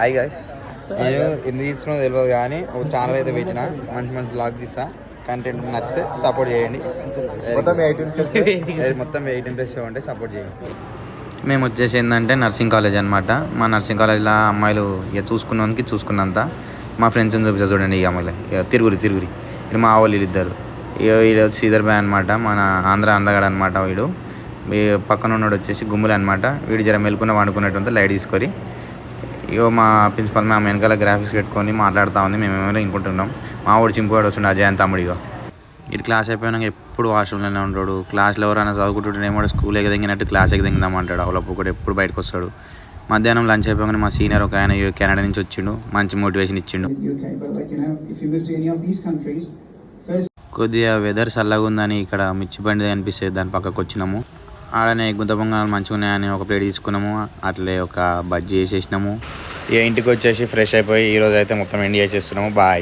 Hi guys, నేను ఎందుకు తీసుకున్నా తెలియదు కానీ ఒక ఛానల్ అయితే పెట్టిన మంచి మంచి బ్లాగ్ తీస్తా. కంటెంట్ నచ్చితే సపోర్ట్ చేయండి. మొత్తం 18+ షో అంటే సపోర్ట్ చేయండి. మేము వచ్చేసి ఏంటంటే నర్సింగ్ కాలేజ్ అనమాట. మా నర్సింగ్ కాలేజ్లో అమ్మాయిలు ఇక చూసుకున్నంత మా ఫ్రెండ్స్ని చూపిస్తా చూడండి. ఇక అమ్మాయిలు ఇక తిరుగురి ఇది మా వాళ్ళు ఇద్దరు. వీడు శ్రీధర్ బాయ్ అనమాట, మన ఆంధ్ర అందగాడు అనమాట. వీడు పక్కన ఉన్నాడు వచ్చేసి గుమ్ములు అనమాట. వీడు జర మెలుకున్న వండుకున్నట్టు లైట్ తీసుకొని ఇగో మా ప్రిన్సిపల్ మ్యామ్ వెనకాల గ్రాఫిక్స్ పెట్టుకొని మాట్లాడుతూ ఉంది. మేమేమైనా ఇంకుంటున్నాం. మా వాడు చింపుగాడు వస్తుండే అజయ్ అని తమ్ముడు. ఇటు క్లాస్ అయిపోయినాక ఎప్పుడు వాష్రూమ్లోనే ఉంటాడు. క్లాస్లో ఎవరైనా చదువుకుంటుంటేనేమో స్కూల్ ఎగదింగినట్టు క్లాస్ ఎగదిందామంటాడు. అవలప్పుడు కూడా ఎప్పుడు బయటకు వస్తాడు. మధ్యాహ్నం లంచ్ అయిపోగానే మా సీనియర్ ఒక ఆయన కెనడా నుంచి వచ్చిండు, మంచి మోటివేషన్ ఇచ్చిండు. కొద్దిగా వెదర్ చల్లగా ఉందని ఇక్కడ మిర్చి బండి అనిపిస్తుంది, దాని పక్కకు వచ్చినాము. ఆడనే గుంత పొంగనాలు మంచిగా ఉన్నాయని ఒక ప్లేట్ తీసుకున్నాము. అట్లే ఒక బజ్జీ వేసేసినాము. ఇక ఇంటికి వచ్చేసి ఫ్రెష్ అయిపోయి ఈరోజు అయితే మొత్తం ఎండి చేసేస్తున్నాము. బాయ్.